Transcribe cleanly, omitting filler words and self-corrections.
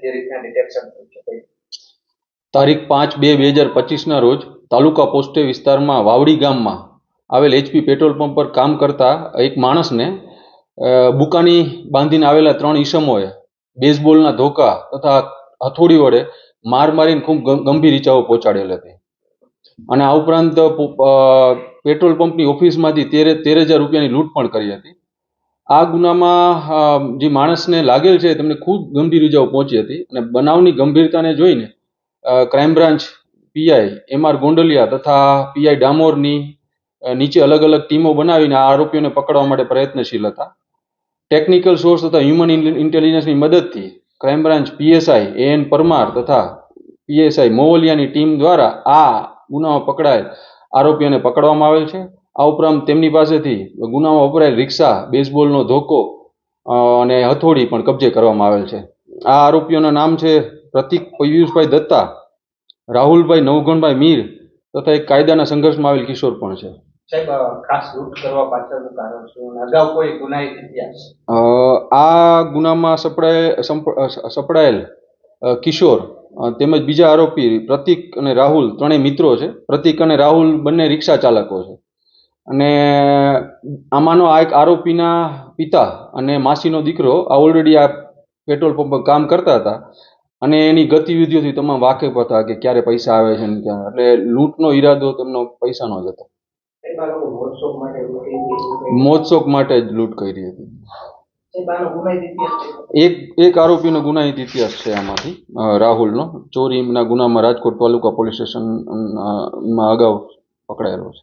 જે રીતના ડિટેક્શન થયું છે? તારીખ 5/2/2025 રોજ તાલુકા પોસ્ટે વિસ્તારમાં વાવડી ગામમાં આવેલ HP પેટ્રોલ પંપ પર કામ કરતા એક માણસને બુકાની બાંધીને આવેલા 3 ઈસમોએ બેઝબોલના ધોકા તથા હથોડી વડે માર મારીને ખૂબ ગંભીર ઈજાઓ પહોંચાડેલ હતી અને આ ઉપરાંત પેટ્રોલ પંપની ઓફિસમાંથી 13,000 રૂપિયાની લૂંટ પણ કરી હતી. આ ગુનામાં જે માણસને લાગેલ છે તેમને ખૂબ ગંભીર ઈજાઓ પહોંચી હતી અને બનાવની ગંભીરતાને જોઈને crime branch PI MR Gondaliya તથા પીઆઈ ડામોરની નીચે અલગ અલગ ટીમો બનાવીને આ આરોપીઓને પકડવા માટે પ્રયત્નશીલ હતા. ટેકનિકલ સોર્સ તથા હ્યુમન ઇન્ટેલિજન્સની મદદથી crime branch PSI AN Parmar તથા PSI મોવલિયાની ટીમ દ્વારા આ ગુનામાં પકડાયેલ આરોપીઓને પકડવામાં આવેલ છે. આ ઉપરાંત તેમની પાસેથી ગુનામાં વપરાયેલ રિક્ષા, બેઝબોલનો ધોકો અને હથોડી પણ કબજે કરવામાં આવેલ છે. આ આરોપીઓના નામ છે પ્રતિક પિયુષભાઈ દત્તા, રાહુલભાઈ નવઘણભાઈ મીર તથા એક કાયદાના સંઘર્ષમાં આવેલ કિશોર પણ છે. સાહેબ, ખાસ લૂંટ કરવા પાછળનું કારણ શું? અગાઉ કોઈ ગુનાહિત ઇતિહાસ? આ ગુનામાં સપડાયેલ કિશોર તેમજ બીજા આરોપી પ્રતિક અને રાહુલ ત્રણેય મિત્રો છે. પ્રતિક અને રાહુલ બંને રિક્ષા ચાલકો છે અને આમાંનો આ એક આરોપીના પિતા અને માસીનો દીકરો આ ઓલરેડી આ પેટ્રોલ પંપ પર કામ કરતા હતા અને એની ગતિવિધિઓથી તમામ વાકેફ હતા કે ક્યારે પૈસા આવે છે ને ક્યાં, એટલે લૂંટનો ઈરાદો તેમનો પૈસાનો જ હતો. મોજશોખ માટે જ લૂંટ કરી હતી. એક આરોપીનો ગુનાહિત ઇતિહાસ છે આમાંથી, રાહુલનો. ચોરીના ગુનામાં રાજકોટ તાલુકા પોલીસ સ્ટેશનમાં અગાઉ પકડાયેલો છે.